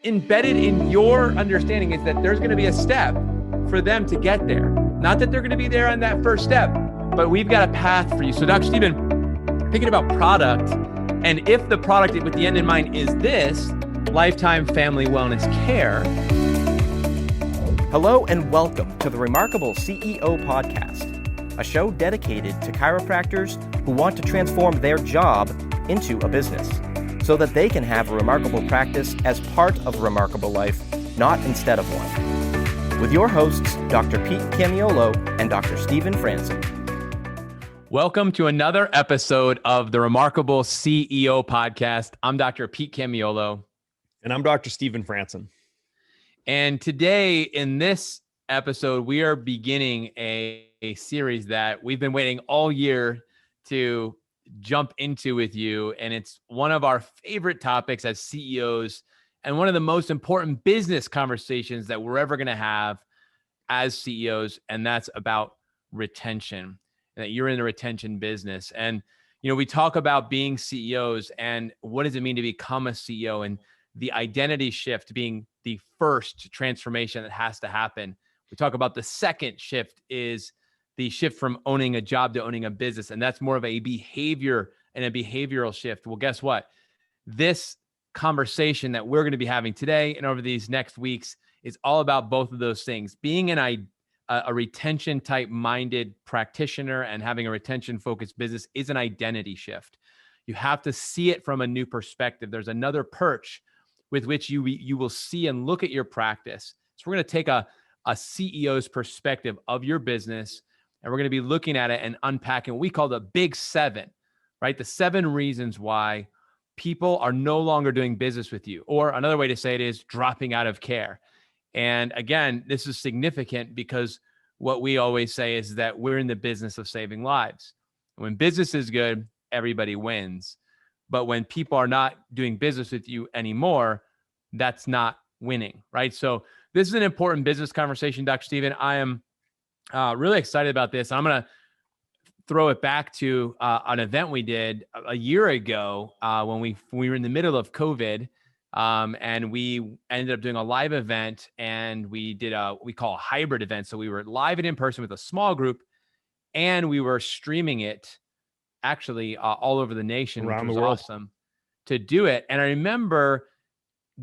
embedded in your understanding is that there's going to be a step for them to get there. Not that they're going to be there on that first step, but we've got a path for you. So Dr. Stephen, thinking about product, and if the product with the end in mind is this, lifetime family wellness care. Hello and welcome to the Remarkable CEO Podcast, a show dedicated to chiropractors who want to transform their job into a business so that they can have a remarkable practice as part of a remarkable life, not instead of one. With your hosts, Dr. Pete Camiolo and Dr. Stephen Franson. Welcome to another episode of the Remarkable CEO Podcast. I'm Dr. Pete Camiolo. And I'm Dr. Stephen Franson. And today in this episode, we are beginning a series that we've been waiting all year to jump into with you. And it's one of our favorite topics as CEOs and one of the most important business conversations that we're ever going to have as CEOs. And that's about retention, and that you're in the retention business. And, you know, we talk about being CEOs and what does it mean to become a CEO, and the identity shift being the first transformation that has to happen. We talk about the second shift is the shift from owning a job to owning a business. And that's more of a behavior and a behavioral shift. Well, guess what? This conversation that we're going to be having today and over these next weeks is all about both of those things. Being a retention type minded practitioner and having a retention focused business is an identity shift. You have to see it from a new perspective. There's another perch with which you will see and look at your practice. So we're going to take a CEO's perspective of your business, and we're going to be looking at it and unpacking what we call the big seven, right? The 7 reasons why people are no longer doing business with you. Or another way to say it is dropping out of care. And again, this is significant because what we always say is that we're in the business of saving lives. When business is good, everybody wins. But when people are not doing business with you anymore, that's not winning, right? So this is an important business conversation, Dr. Stephen. I am really excited about this. I'm going to throw it back to an event we did a year ago when we were in the middle of COVID, and we ended up doing a live event, and we did what we call a hybrid event. So we were live and in person with a small group, and we were streaming it actually all over the nation, around which was the world. awesome to do it. And I remember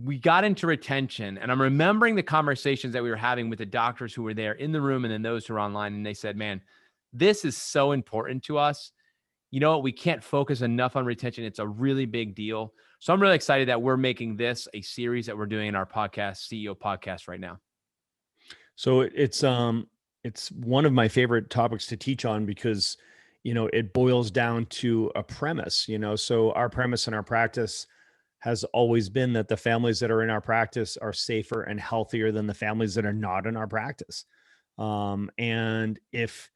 we got into retention, and I'm remembering the conversations that we were having with the doctors who were there in the room and then those who were online. And they said, man, this is so important to us. You know what? We can't focus enough on retention. It's a really big deal. So I'm really excited that we're making this a series that we're doing in our podcast, CEO podcast, right now. So it's one of my favorite topics to teach on because, you know, it boils down to a premise, you know. So our premise in our practice has always been that the families that are in our practice are safer and healthier than the families that are not in our practice. And if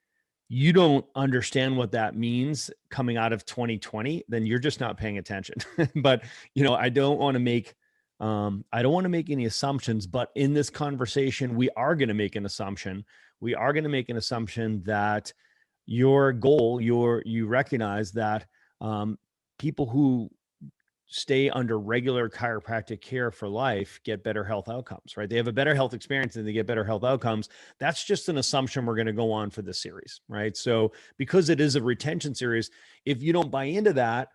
you don't understand what that means coming out of 2020, then you're just not paying attention. But, you know, I don't want to make any assumptions, but in this conversation, we are going to make an assumption. We are going to make an assumption that your goal, you recognize that people who stay under regular chiropractic care for life get better health outcomes, right? They have a better health experience and they get better health outcomes. That's just an assumption we're going to go on for this series, right? So because it is a retention series, if you don't buy into that,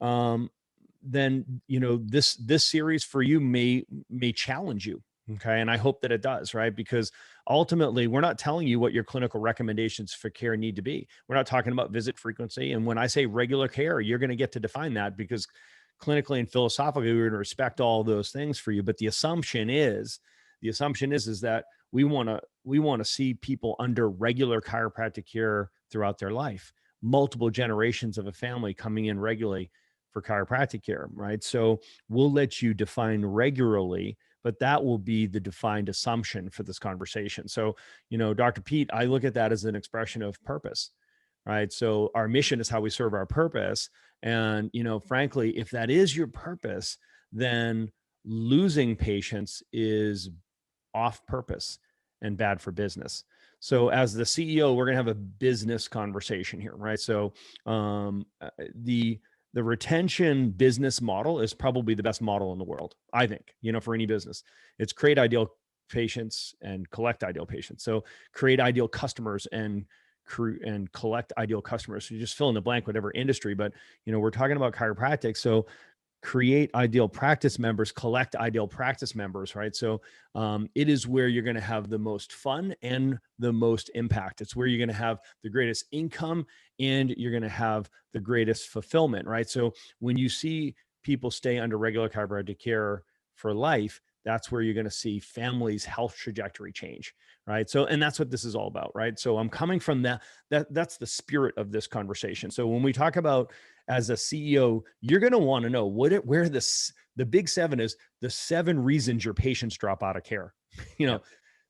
then, you know, this series for you may challenge you. Okay. And I hope that it does, right? Because ultimately we're not telling you what your clinical recommendations for care need to be. We're not talking about visit frequency. And when I say regular care, you're going to get to define that, because clinically and philosophically, we're going to respect all those things for you. But the assumption is that we want to see people under regular chiropractic care throughout their life, multiple generations of a family coming in regularly for chiropractic care, right? So we'll let you define regularly, but that will be the defined assumption for this conversation. So, you know, Dr. Pete, I look at that as an expression of purpose, right? So our mission is how we serve our purpose. And, you know, frankly, if that is your purpose, then losing patients is off purpose and bad for business. So as the CEO, we're going to have a business conversation here, right? So the the retention business model is probably the best model in the world, I think, for any business. It's create ideal patients and collect ideal patients. So create ideal customers and collect ideal customers. So you just fill in the blank, whatever industry, but we're talking about chiropractic. So create ideal practice members, collect ideal practice members, right? So it is where you're going to have the most fun and the most impact. It's where you're going to have the greatest income and you're going to have the greatest fulfillment, right? So when you see people stay under regular chiropractic care for life, that's where you're going to see families' health trajectory change, right? So, and that's what this is all about, right? So I'm coming from that's the spirit of this conversation. So when we talk about as a CEO, you're going to want to know where the big 7 is, the 7 reasons your patients drop out of care.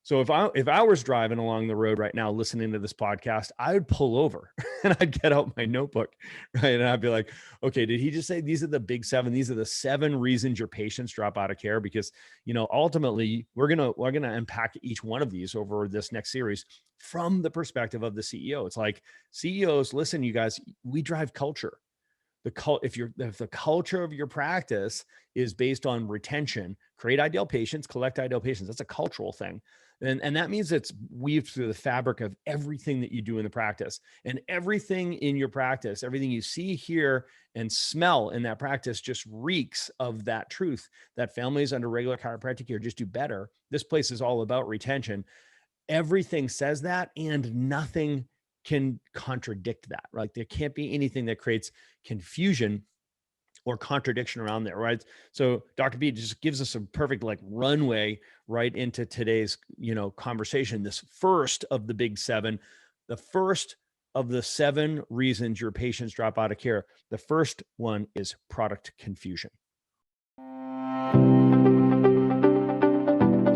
So if I was driving along the road right now, listening to this podcast, I would pull over and I'd get out my notebook, right? And I'd be like, okay, did he just say these are the big 7? These are the 7 reasons your patients drop out of care? Because, ultimately we're going to unpack each one of these over this next series from the perspective of the CEO. It's like, CEOs, listen, you guys, we drive culture. If the culture of your practice is based on retention, create ideal patients, collect ideal patients, that's a cultural thing. And that means it's weaved through the fabric of everything that you do in the practice, and everything in your practice, everything you see, hear, and smell in that practice just reeks of that truth that families under regular chiropractic care just do better. This place is all about retention. Everything says that, and nothing can contradict that. Like there can't be anything that creates confusion or contradiction around there, right? So Dr. B just gives us a perfect runway right into today's, conversation. This first of the big 7, the first of the 7 reasons your patients drop out of care. The first one is product confusion.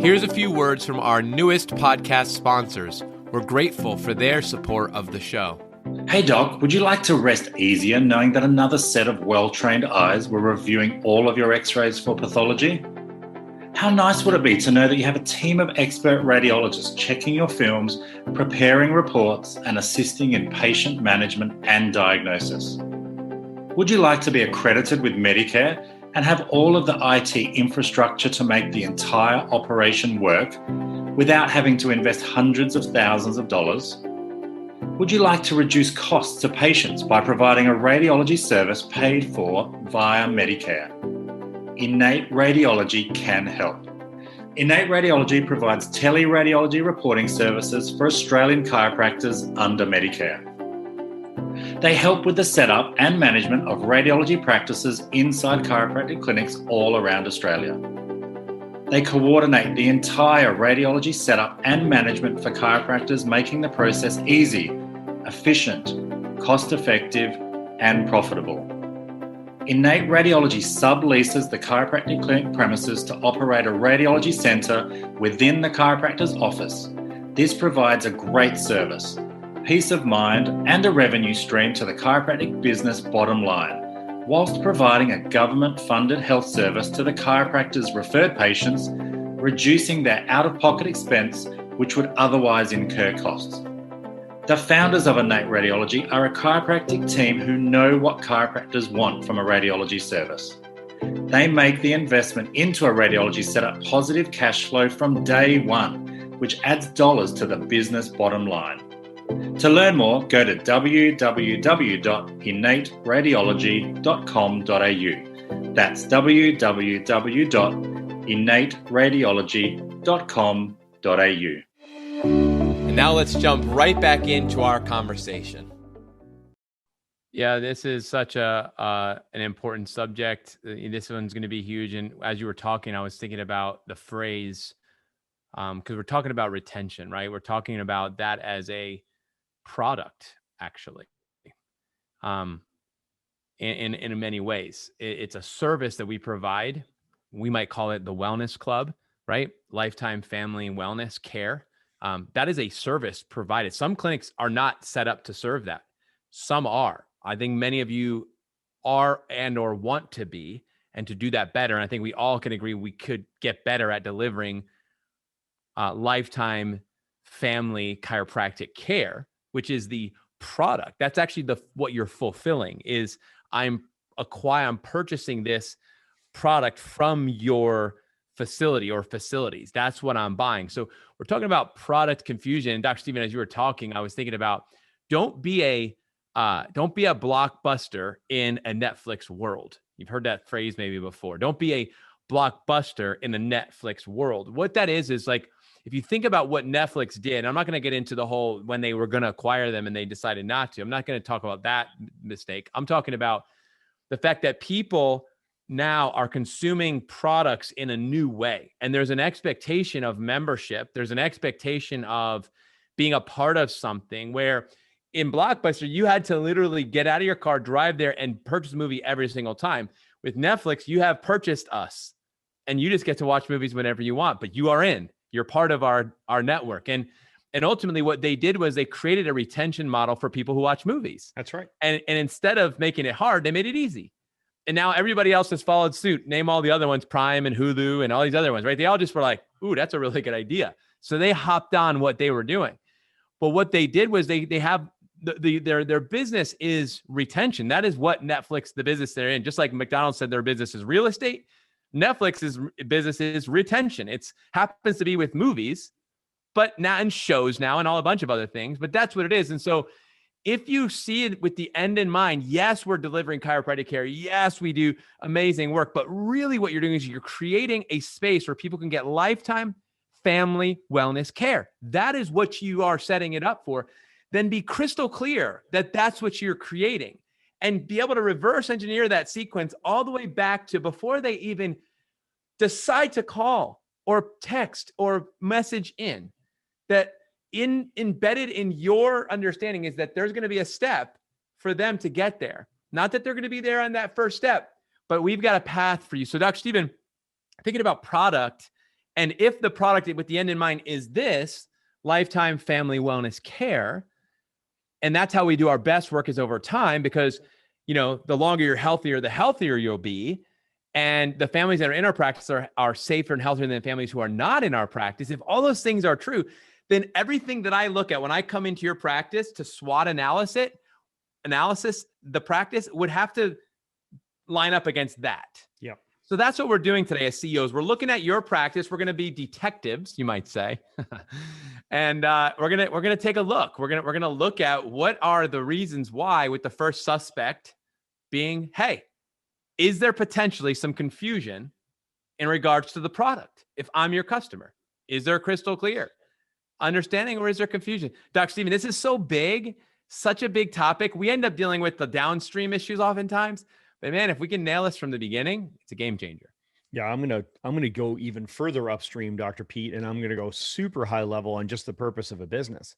Here's a few words from our newest podcast sponsors. We're grateful for their support of the show. Hey Doc, would you like to rest easier knowing that another set of well-trained eyes were reviewing all of your x-rays for pathology? How nice would it be to know that you have a team of expert radiologists checking your films, preparing reports, and assisting in patient management and diagnosis? Would you like to be accredited with Medicare and have all of the IT infrastructure to make the entire operation work without having to invest hundreds of thousands of dollars? Would you like to reduce costs to patients by providing a radiology service paid for via Medicare? Innate Radiology can help. Innate Radiology provides teleradiology reporting services for Australian chiropractors under Medicare. They help with the setup and management of radiology practices inside chiropractic clinics all around Australia. They coordinate the entire radiology setup and management for chiropractors, making the process easy, efficient, cost-effective, and profitable. Innate Radiology subleases the chiropractic clinic premises to operate a radiology centre within the chiropractor's office. This provides a great service, peace of mind, and a revenue stream to the chiropractic business bottom line, whilst providing a government-funded health service to the chiropractor's referred patients, reducing their out-of-pocket expense, which would otherwise incur costs. The founders of Innate Radiology are a chiropractic team who know what chiropractors want from a radiology service. They make the investment into a radiology setup positive cash flow from day one, which adds dollars to the business bottom line. To learn more, go to www.innateradiology.com.au. That's www.innateradiology.com.au. And now let's jump right back into our conversation. Yeah, this is such an important subject. This one's going to be huge. And as you were talking, I was thinking about the phrase, because we're talking about retention, right? We're talking about that as a product, actually, in many ways. It's a service that we provide. We might call it the wellness club, right? Lifetime family wellness care. That is a service provided. Some clinics are not set up to serve that. Some are. I think many of you are and or want to be, and to do that better. And I think we all can agree we could get better at delivering lifetime family chiropractic care, which is the product. That's actually what you're fulfilling is I'm I'm purchasing this product from your facility or facilities. That's what I'm buying. So we're talking about product confusion. And Dr. Stephen, as you were talking, I was thinking about don't be a blockbuster in a Netflix world. You've heard that phrase maybe before. Don't be a blockbuster in the Netflix world. What that is like, if you think about what Netflix did, I'm not going to get into the whole when they were going to acquire them and they decided not to. I'm not going to talk about that mistake. I'm talking about the fact that people now are consuming products in a new way. And there's an expectation of membership. There's an expectation of being a part of something where in Blockbuster, you had to literally get out of your car, drive there, and purchase a movie every single time. With Netflix, you have purchased us, and you just get to watch movies whenever you want, but you are in. You're part of our network. And ultimately, what they did was they created a retention model for people who watch movies. That's right. And instead of making it hard, they made it easy. And now everybody else has followed suit. Name all the other ones, Prime and Hulu and all these other ones, right? They all just were like, ooh, that's a really good idea. So they hopped on what they were doing. But what they did was they have their business is retention. That is what Netflix, the business they're in. Just like McDonald's said their business is real estate, Netflix's business is retention. It's happens to be with movies, but now and shows now and all a bunch of other things. But that's what it is. And so if you see it with the end in mind, yes, we're delivering chiropractic care. Yes, we do amazing work. But really what you're doing is you're creating a space where people can get lifetime family wellness care. That is what you are setting it up for. Then be crystal clear that that's what you're creating and be able to reverse engineer that sequence all the way back to before they even decide to call or text or message in. That embedded in your understanding is that there's going to be a step for them to get there. Not that they're going to be there on that first step, but we've got a path for you. So Dr. Stephen, thinking about product, and if the product with the end in mind is this lifetime family wellness care, and that's how we do our best work is over time, because, you know, the longer you're healthier, the healthier you'll be. And the families that are in our practice are safer and healthier than families who are not in our practice. If all those things are true, then everything that I look at when I come into your practice to SWOT analysis, the practice would have to line up against that. Yeah. So that's what we're doing today as CEOs. We're looking at your practice. We're going to be detectives, you might say, and we're gonna take a look. We're gonna look at what are the reasons why, with the first suspect being, hey, is there potentially some confusion in regards to the product? If I'm your customer, is there crystal clear understanding, or is there confusion? Dr. Stephen, this is so big, such a big topic. We end up dealing with the downstream issues oftentimes. But man, if we can nail this from the beginning, it's a game changer. Yeah, I'm gonna go even further upstream, Dr. Pete, and I'm gonna go super high level on just the purpose of a business.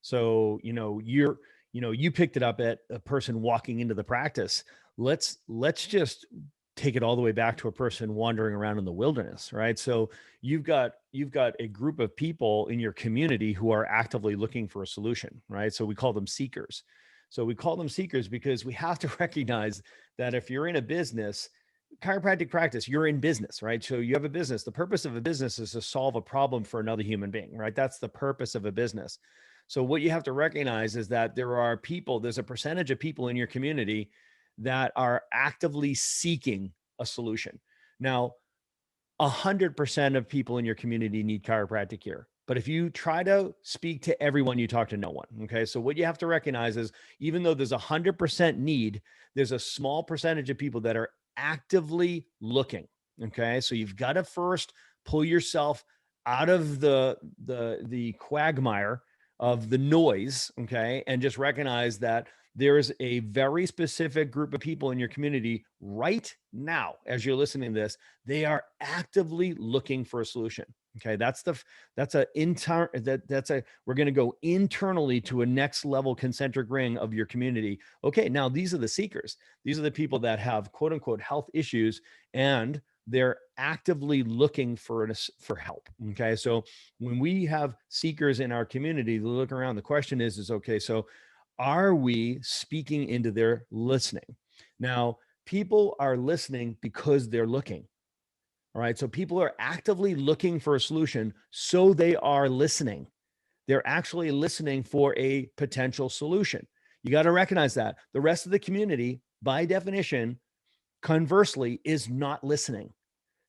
So, you picked it up at a person walking into the practice. Let's just take it all the way back to a person wandering around in the wilderness, right? So you've got a group of people in your community who are actively looking for a solution, right? So we call them seekers. So we call them seekers because we have to recognize that if you're in a business, chiropractic practice, you're in business, right? So you have a business. The purpose of a business is to solve a problem for another human being, right? That's the purpose of a business. So what you have to recognize is that there's a percentage of people in your community that are actively seeking a solution. Now, 100% of people in your community need chiropractic care. But if you try to speak to everyone, you talk to no one. Okay. So what you have to recognize is even though there's 100% need, there's a small percentage of people that are actively looking. Okay. So you've got to first pull yourself out of the quagmire of the noise. Okay. And just recognize that there's a very specific group of people in your community right now, as you're listening to this, they are actively looking for a solution. Okay. We're going to go internally to a next level concentric ring of your community. Okay. Now these are the seekers. These are the people that have quote unquote health issues and they're actively looking for help. Okay. So when we have seekers in our community, they look around, the question is okay, so are we speaking into their listening? Now, people are listening because they're looking. All right. So people are actively looking for a solution. So they are listening. They're actually listening for a potential solution. You got to recognize that. The rest of the community, by definition, conversely, is not listening.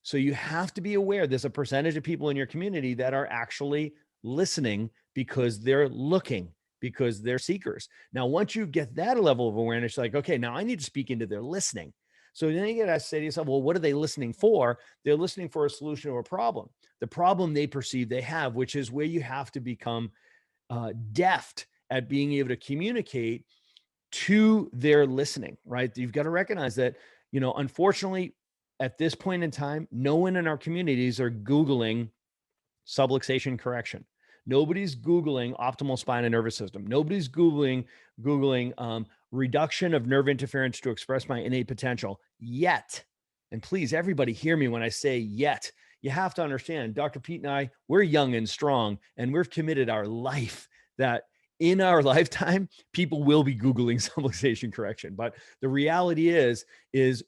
So you have to be aware there's a percentage of people in your community that are actually listening because they're looking, because they're seekers. Now, once you get that level of awareness, like, okay, now I need to speak into their listening. So then you got to say to yourself, well, what are they listening for? They're listening for a solution to a problem, the problem they perceive they have, which is where you have to become deft at being able to communicate to their listening, right? You've got to recognize that, unfortunately, at this point in time, no one in our communities are Googling subluxation correction. Nobody's Googling optimal spine and nervous system. Nobody's Googling reduction of nerve interference to express my innate potential yet. And please, everybody hear me when I say yet. You have to understand, Dr. Pete and I, we're young and strong, and we've committed our life that in our lifetime, people will be Googling subluxation correction. But the reality is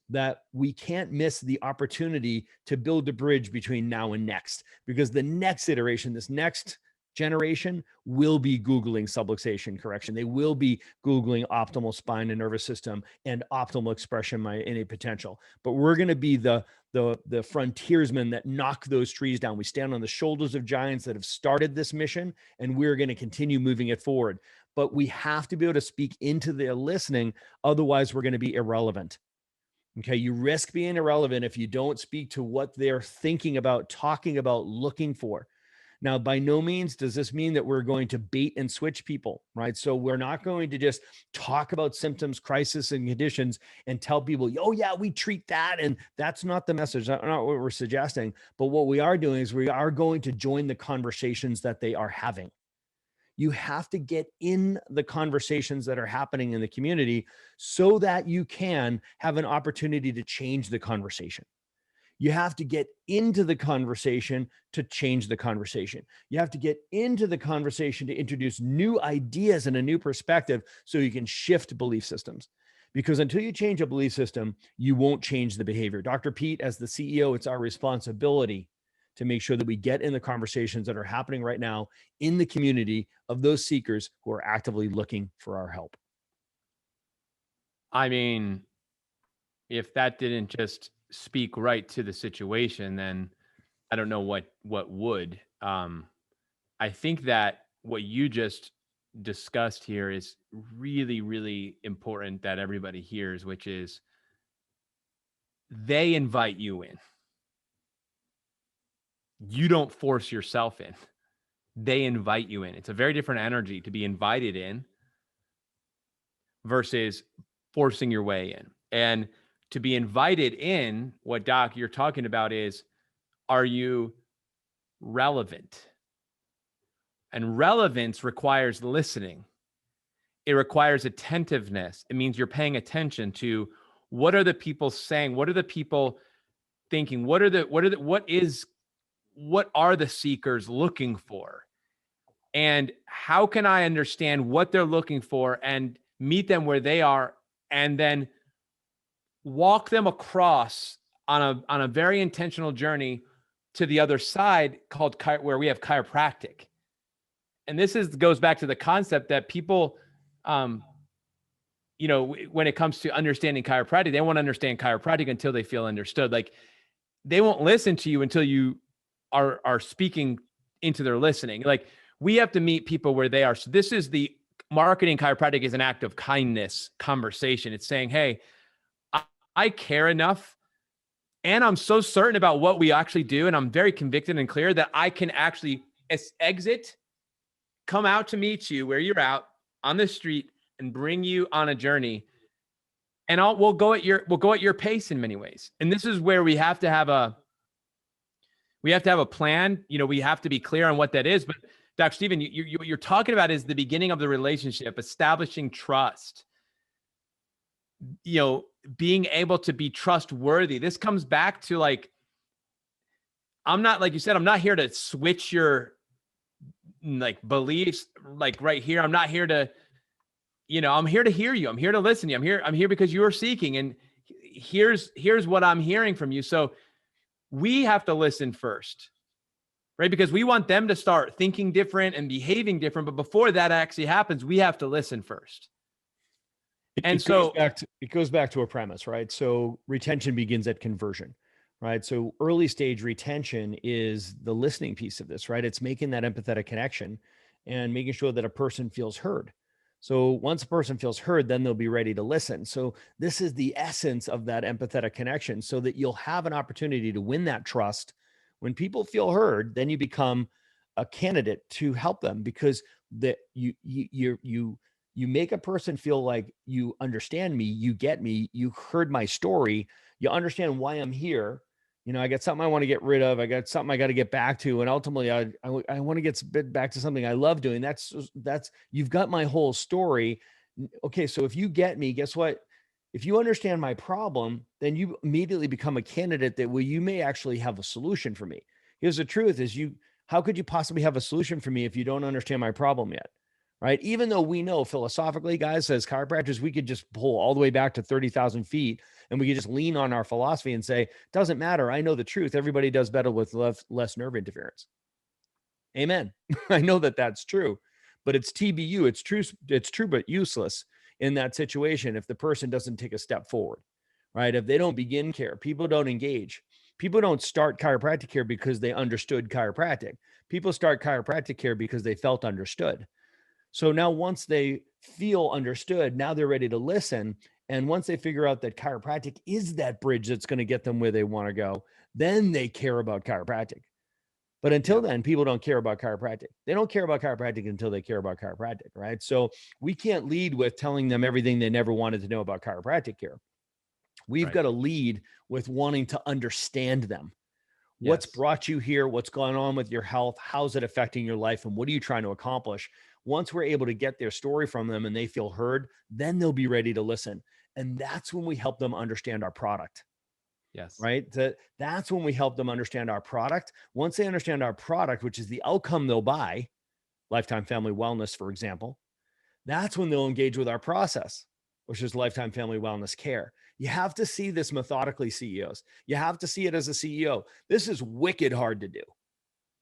that we can't miss the opportunity to build a bridge between now and next, because the next iteration, this next generation will be Googling subluxation correction. They will be Googling optimal spine and nervous system and optimal expression of my innate potential. But we're going to be the frontiersmen that knock those trees down. We stand on the shoulders of giants that have started this mission, and we're going to continue moving it forward. But we have to be able to speak into their listening. Otherwise, we're going to be irrelevant. Okay. You risk being irrelevant if you don't speak to what they're thinking about, talking about, looking for. Now, by no means does this mean that we're going to bait and switch people, right? So we're not going to just talk about symptoms, crisis, and conditions and tell people, oh yeah, we treat that. And that's not the message. That's not what we're suggesting. But what we are doing is we are going to join the conversations that they are having. You have to get in the conversations that are happening in the community so that you can have an opportunity to change the conversation. You have to get into the conversation to change the conversation. You have to get into the conversation to introduce new ideas and a new perspective so you can shift belief systems. Because until you change a belief system, you won't change the behavior. Dr. Pete, as the CEO, it's our responsibility to make sure that we get in the conversations that are happening right now in the community of those seekers who are actively looking for our help. I mean, if that didn't just speak right to the situation, then I don't know what would. I think that what you just discussed here is really, really important that everybody hears, which is they invite you in. You don't force yourself in. They invite you in. It's a very different energy to be invited in versus forcing your way in. And to be invited in, what Doc you're talking about is, are you relevant? And relevance requires listening. It requires attentiveness. It means you're paying attention to what are the people saying? What are the people thinking? What are the seekers looking for? And how can I understand what they're looking for and meet them where they are, and then walk them across on a very intentional journey to the other side called where we have chiropractic. And this goes back to the concept that people, when it comes to understanding chiropractic, they won't understand chiropractic until they feel understood. Like, they won't listen to you until you are speaking into their listening. Like, we have to meet people where they are. So this is the marketing chiropractic is an act of kindness conversation. It's saying, hey, I care enough, and I'm so certain about what we actually do, and I'm very convicted and clear that I can actually exit, come out to meet you where you're out on the street, and bring you on a journey. And we'll go at your pace in many ways. And this is where we have to have a plan. We have to be clear on what that is. But Dr. Stephen, you're talking about is the beginning of the relationship, establishing trust. Being able to be trustworthy. This comes back to, like, I'm not, like you said, I'm not here to switch your beliefs, right here. I'm not here to, I'm here to hear you. I'm here to listen to you. I'm here because you are seeking, and here's what I'm hearing from you. So we have to listen first, right? Because we want them to start thinking different and behaving different. But before that actually happens, we have to listen first. And so it goes back to a premise, right? So retention begins at conversion, right? So early stage retention is the listening piece of this, right? It's making that empathetic connection and making sure that a person feels heard. So once a person feels heard, then they'll be ready to listen. So this is the essence of that empathetic connection, so that you'll have an opportunity to win that trust. When people feel heard, then you become a candidate to help them, because that you make a person feel like you understand me, you get me, you heard my story, you understand why I'm here. I got something I want to get rid of. I got something I got to get back to. And ultimately I want to get back to something I love doing. That's, you've got my whole story. Okay. So if you get me, guess what? If you understand my problem, then you immediately become a candidate that, well, you may actually have a solution for me. Here's the truth is how could you possibly have a solution for me if you don't understand my problem yet? Right? Even though we know philosophically, guys, as chiropractors, we could just pull all the way back to 30,000 feet and we could just lean on our philosophy and say, doesn't matter. I know the truth. Everybody does better with less nerve interference. Amen. I know that that's true, but it's TBU. It's true, but useless in that situation if the person doesn't take a step forward, right? If they don't begin care, people don't engage. People don't start chiropractic care because they understood chiropractic. People start chiropractic care because they felt understood. So now once they feel understood, now they're ready to listen. And once they figure out that chiropractic is that bridge that's going to get them where they want to go, then they care about chiropractic. But until then, people don't care about chiropractic. They don't care about chiropractic until they care about chiropractic, right? So we can't lead with telling them everything they never wanted to know about chiropractic care. We've got to lead with wanting to understand them. What's brought you here? What's going on with your health? How's it affecting your life? And what are you trying to accomplish? Once we're able to get their story from them and they feel heard, then they'll be ready to listen. And that's when we help them understand our product. Yes. Right. That's when we help them understand our product. Once they understand our product, which is the outcome they'll buy, Lifetime Family Wellness, for example, that's when they'll engage with our process, which is Lifetime Family Wellness Care. You have to see this methodically, CEOs. You have to see it as a CEO. This is wicked hard to do.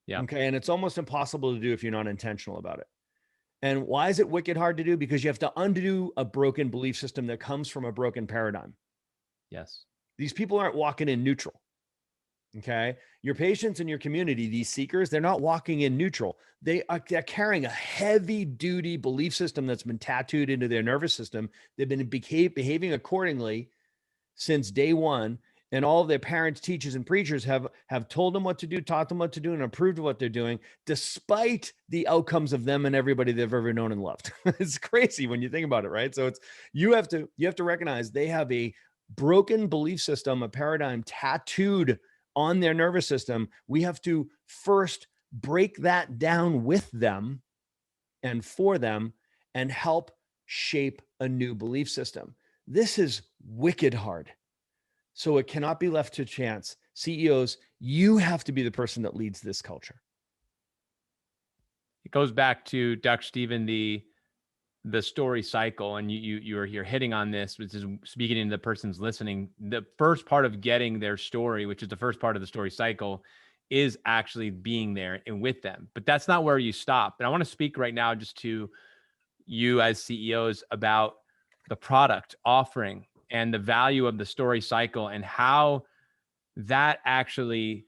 Yeah. Okay. And it's almost impossible to do if you're not intentional about it. And why is it wicked hard to do? Because you have to undo a broken belief system that comes from a broken paradigm. Yes. These people aren't walking in neutral. Okay. Your patients in your community, these seekers, they're not walking in neutral. They're carrying a heavy duty belief system that's been tattooed into their nervous system. They've been behaving accordingly since day one. And all of their parents, teachers, and preachers have told them what to do, taught them what to do, and approved of what they're doing, despite the outcomes of them and everybody they've ever known and loved. It's crazy when you think about it, right? So it's you have to recognize they have a broken belief system, a paradigm tattooed on their nervous system. We have to first break that down with them and for them and help shape a new belief system. This is wicked hard. So it cannot be left to chance. CEOs, you have to be the person that leads this culture. It goes back to Dr. Stephen, the story cycle, and you're hitting on this, which is speaking into the person's listening. The first part of getting their story, which is the first part of the story cycle, is actually being there and with them. But that's not where you stop. And I want to speak right now just to you as CEOs about the product offering and the value of the story cycle and how that actually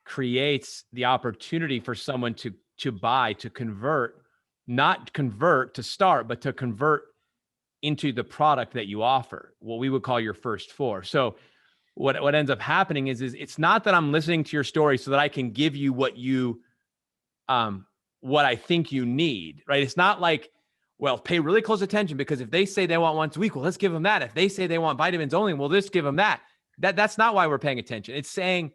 creates the opportunity for someone to buy, to convert, not convert to start, but to convert into the product that you offer, what we would call your first four. So what ends up happening is it's not that I'm listening to your story so that I can give you what I think you need, right? It's not like, well, pay really close attention, because if they say they want once a week, well, let's give them that. If they say they want vitamins only, well, let's give them that. That's not why we're paying attention. It's saying,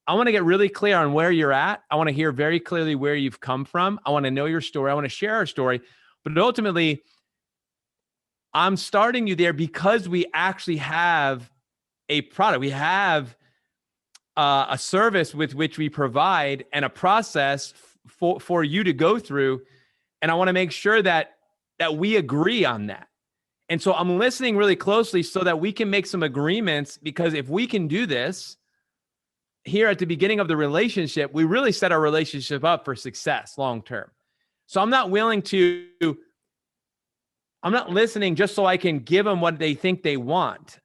I want to get really clear on where you're at. I want to hear very clearly where you've come from. I want to know your story. I want to share our story. But ultimately, I'm starting you there because we actually have a product. We have a service with which we provide and a process for you to go through. And I want to make sure that we agree on that. And so I'm listening really closely so that we can make some agreements, because if we can do this here at the beginning of the relationship, we really set our relationship up for success long-term. So I'm not willing to I'm not listening just so I can give them what they think they want.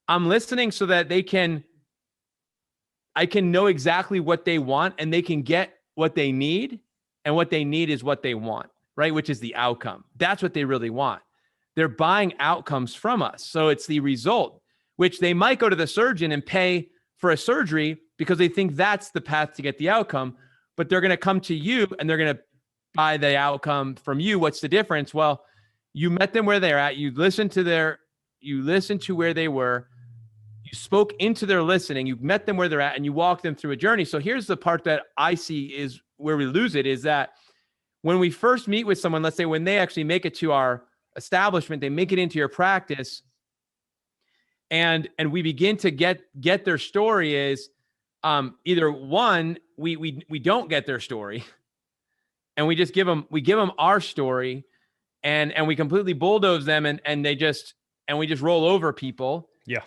I'm listening so that I can know exactly what they want and they can get what they need. And what they need is what they want, right? Which is the outcome. That's what they really want. They're buying outcomes from us. So it's the result, which they might go to the surgeon and pay for a surgery because they think that's the path to get the outcome, but they're going to come to you and they're going to buy the outcome from you. What's the difference? Well, you met them where they're at. You listened to where they were. You spoke into their listening. You met them where they're at and you walked them through a journey. So here's the part that I see is where we lose it, is that when we first meet with someone, let's say when they actually make it to our establishment, they make it into your practice, and we begin to get their story, is either one, we don't get their story and we just give them our story and we completely bulldoze them and we just roll over people. Yeah.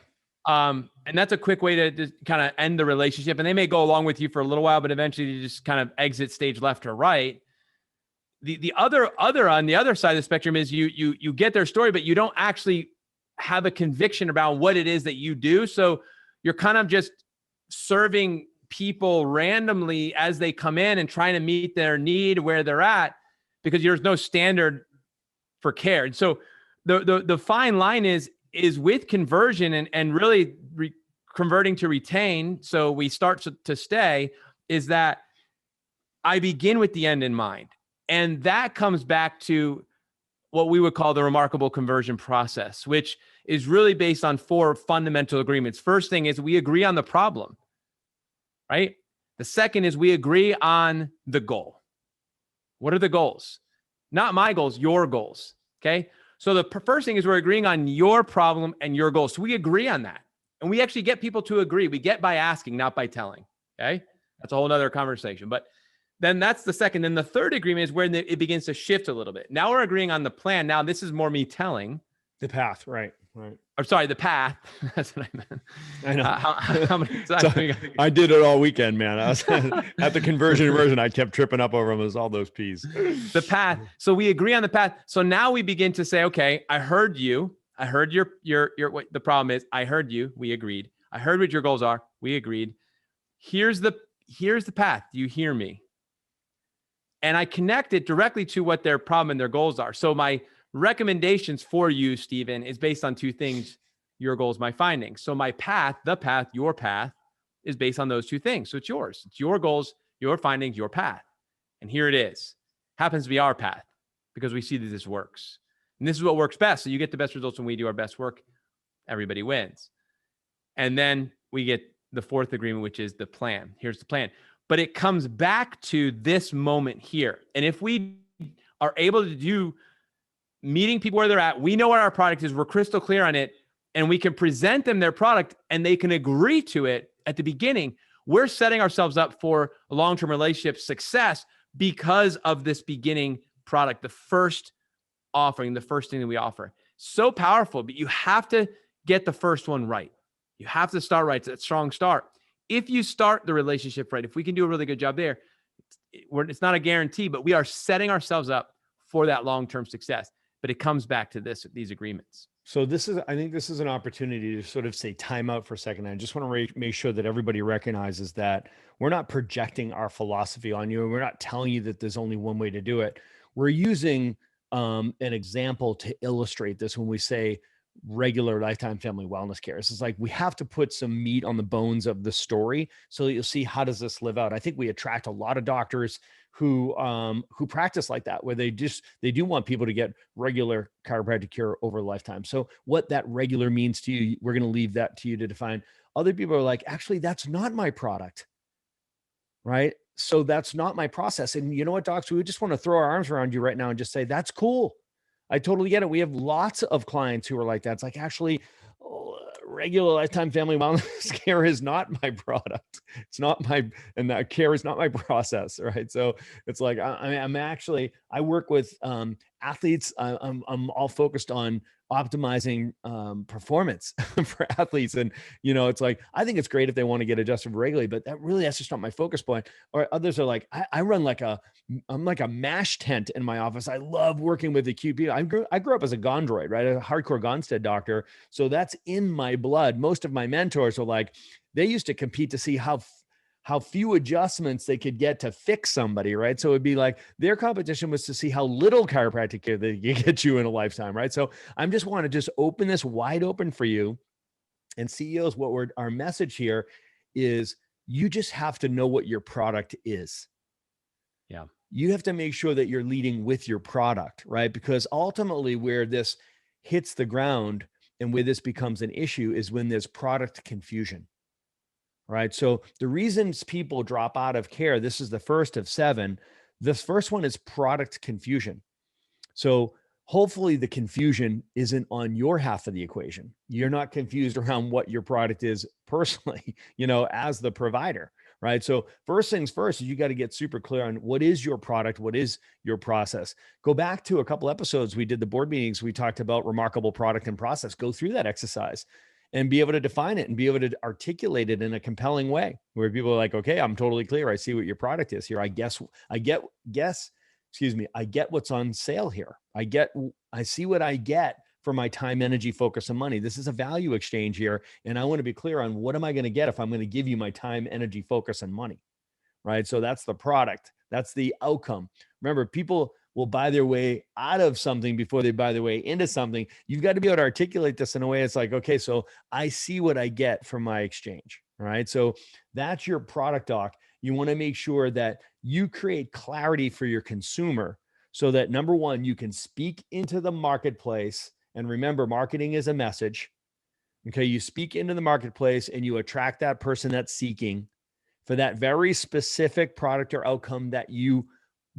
And that's a quick way to just kind of end the relationship. And they may go along with you for a little while, but eventually you just kind of exit stage left or right. The other on the other side of the spectrum is you get their story, but you don't actually have a conviction about what it is that you do. So you're kind of just serving people randomly as they come in and trying to meet their need where they're at, because there's no standard for care. And so the fine line is with conversion and really converting to retain. So we start to stay, is that I begin with the end in mind. And that comes back to what we would call the remarkable conversion process, which is really based on 4 fundamental agreements. First thing is we agree on the problem, right? The second is we agree on the goal. What are the goals? Not my goals, your goals, okay? So the first thing is we're agreeing on your problem and your goals. So we agree on that. And we actually get people to agree. We get by asking, not by telling, okay? That's a whole nother conversation. But then that's the second. Then the third agreement is where it begins to shift a little bit. Now we're agreeing on the plan. Now this is more me telling. The path, right. I'm sorry, the path. That's what I meant. I know. How many times? I did it all weekend, man. I was at the conversion immersion. I kept tripping up over them. It was all those P's. The path. So we agree on the path. So now we begin to say, okay, I heard you. I heard your what the problem is. I heard you. We agreed. I heard what your goals are. We agreed. Here's the path. You hear me? And I connect it directly to what their problem and their goals are. So my recommendations for you, Stephen, is based on 2 things: your goals, my findings. So my path, your path, is based on those 2 things. So it's yours. It's your goals, your findings, your path. And here it is. Happens to be our path because we see that this works. And this is what works best. So you get the best results when we do our best work. Everybody wins. And then we get the 4th agreement, which is the plan. Here's the plan. But it comes back to this moment here. And if we are able to do meeting people where they're at, we know what our product is, we're crystal clear on it, and we can present them their product and they can agree to it at the beginning, we're setting ourselves up for a long-term relationship success because of this beginning product, the first offering, the first thing that we offer. So powerful, but you have to get the first one right. You have to start right. It's that strong start. If you start the relationship right, if we can do a really good job there, it's not a guarantee, but we are setting ourselves up for that long-term success. But it comes back to these agreements. So I think this is an opportunity to sort of say time out for a second. I just want to make sure that everybody recognizes that we're not projecting our philosophy on you. And we're not telling you that there's only one way to do it. We're using an example to illustrate this when we say regular lifetime family wellness care. It's like we have to put some meat on the bones of the story so that you'll see, how does this live out? I think we attract a lot of doctors who practice like that, where they do want people to get regular chiropractic care over a lifetime. So what that regular means to you, we're going to leave that to you to define. Other people are like, actually, that's not my product, right? So that's not my process. And you know what, docs, we just want to throw our arms around you right now and just say, that's cool. I totally get it. We have lots of clients who are like that. It's like, actually, regular lifetime family wellness care is not my product. It's not and that care is not my process. Right. So it's like, I work with athletes, I'm all focused on optimizing performance for athletes. And, it's like, I think it's great if they want to get adjusted regularly, but that's just not my focus point. Or others are like, I run I'm like a mash tent in my office. I love working with acute people. I grew up as a gondroid, right? A hardcore Gonstead doctor. So that's in my blood. Most of my mentors are like, they used to compete to see how few adjustments they could get to fix somebody, right? So it'd be like their competition was to see how little chiropractic care they could get you in a lifetime, right? So I'm just want to just open this wide open for you. And CEOs, our message here is you just have to know what your product is. Yeah. You have to make sure that you're leading with your product, right? Because ultimately where this hits the ground and where this becomes an issue is when there's product confusion. Right. So the reasons people drop out of care, this is the first of 7. This first one is product confusion. So hopefully the confusion isn't on your half of the equation. You're not confused around what your product is personally, as the provider. Right. So first things first, you got to get super clear on what is your product, what is your process. Go back to a couple episodes. We did the board meetings. We talked about remarkable product and process. Go through that exercise and be able to define it and be able to articulate it in a compelling way where people are like, okay, I'm totally clear. I see what your product is here. I get what's on sale here. I see what I get for my time, energy, focus, and money. This is a value exchange here. And I want to be clear on what am I going to get if I'm going to give you my time, energy, focus, and money, right? So that's the product. That's the outcome. Remember, people will buy their way out of something before they buy their way into something. You've got to be able to articulate this in a way. It's like, okay, so I see what I get from my exchange. All right. So that's your product doc. You want to make sure that you create clarity for your consumer so that number one, you can speak into the marketplace. And remember, marketing is a message. Okay. You speak into the marketplace and you attract that person that's seeking for that very specific product or outcome that you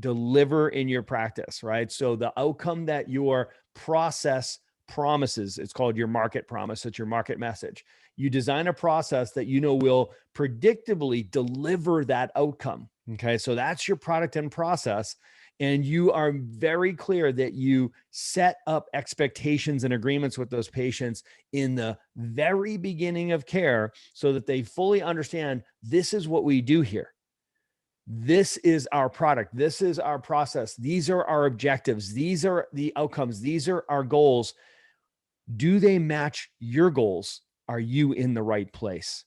deliver in your practice, right? So the outcome that your process promises, it's called your market promise. It's your market message. You design a process that will predictably deliver that outcome. Okay. So that's your product and process. And you are very clear that you set up expectations and agreements with those patients in the very beginning of care so that they fully understand this is what we do here. This is our product. This is our process. These are our objectives. These are the outcomes. These are our goals. Do they match your goals? Are you in the right place?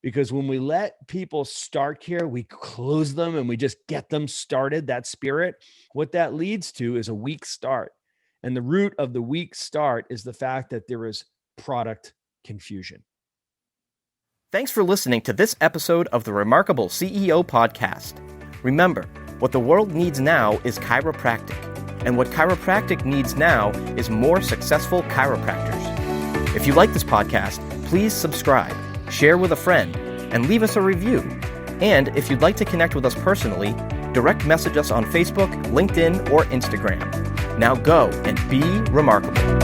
Because when we let people start care, we close them and we just get them started, that spirit, what that leads to is a weak start. And the root of the weak start is the fact that there is product confusion. Thanks for listening to this episode of the Remarkable CEO Podcast. Remember, what the world needs now is chiropractic, and what chiropractic needs now is more successful chiropractors. If you like this podcast, please subscribe, share with a friend, and leave us a review. And if you'd like to connect with us personally, direct message us on Facebook, LinkedIn, or Instagram. Now go and be remarkable.